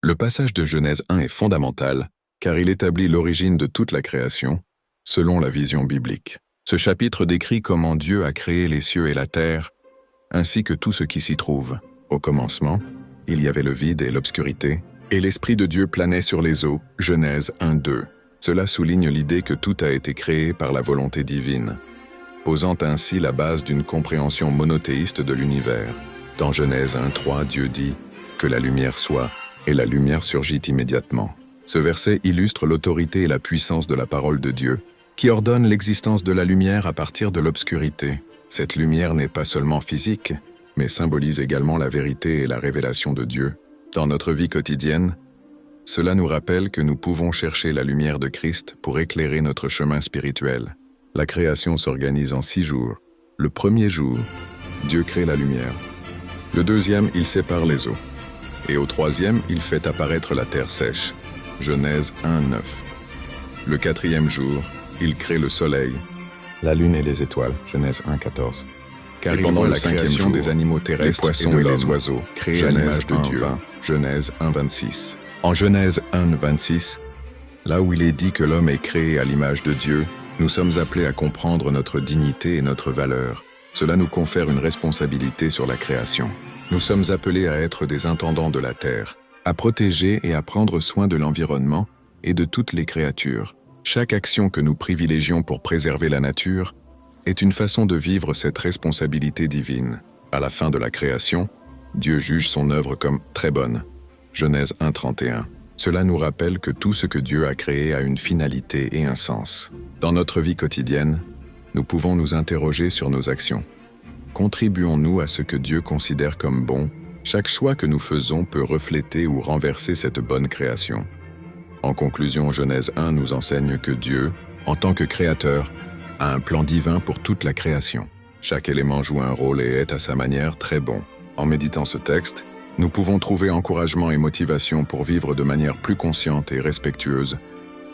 Le passage de Genèse 1 est fondamental, car il établit l'origine de toute la création, selon la vision biblique. Ce chapitre décrit comment Dieu a créé les cieux et la terre, ainsi que tout ce qui s'y trouve. Au commencement, il y avait le vide et l'obscurité, et l'Esprit de Dieu planait sur les eaux, Genèse 1-2. Cela souligne l'idée que tout a été créé par la volonté divine, posant ainsi la base d'une compréhension monothéiste de l'univers. Dans Genèse 1-3, Dieu dit « Que la lumière soit », et la lumière surgit immédiatement. Ce verset illustre l'autorité et la puissance de la parole de Dieu, qui ordonne l'existence de la lumière à partir de l'obscurité. Cette lumière n'est pas seulement physique, mais symbolise également la vérité et la révélation de Dieu. Dans notre vie quotidienne, cela nous rappelle que nous pouvons chercher la lumière de Christ pour éclairer notre chemin spirituel. La création s'organise en 6 jours. Le premier jour, Dieu crée la lumière. Le deuxième, il sépare les eaux. Et au troisième, il fait apparaître la terre sèche. Genèse 1-9. Le quatrième jour, il crée le soleil, la lune et les étoiles. Genèse 1-14. Car il pendant la création des animaux terrestres, les poissons et les oiseaux, créés à l'image de Dieu. Genèse 1-26. En Genèse 1-26, là où il est dit que l'homme est créé à l'image de Dieu, nous sommes appelés à comprendre notre dignité et notre valeur. Cela nous confère une responsabilité sur la création. Nous sommes appelés à être des intendants de la terre, à protéger et à prendre soin de l'environnement et de toutes les créatures. Chaque action que nous privilégions pour préserver la nature est une façon de vivre cette responsabilité divine. À la fin de la création, Dieu juge son œuvre comme très bonne. Genèse 1-31. Cela nous rappelle que tout ce que Dieu a créé a une finalité et un sens. Dans notre vie quotidienne, nous pouvons nous interroger sur nos actions. Contribuons-nous à ce que Dieu considère comme bon? Chaque choix que nous faisons peut refléter ou renverser cette bonne création. En conclusion, Genèse 1 nous enseigne que Dieu, en tant que créateur, a un plan divin pour toute la création. Chaque élément joue un rôle et est à sa manière très bon. En méditant ce texte, nous pouvons trouver encouragement et motivation pour vivre de manière plus consciente et respectueuse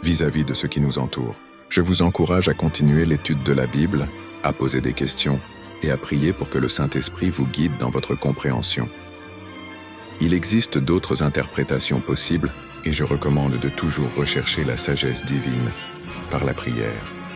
vis-à-vis de ce qui nous entoure. Je vous encourage à continuer l'étude de la Bible, à poser des questions et à prier pour que le Saint-Esprit vous guide dans votre compréhension. Il existe d'autres interprétations possibles et je recommande de toujours rechercher la sagesse divine par la prière.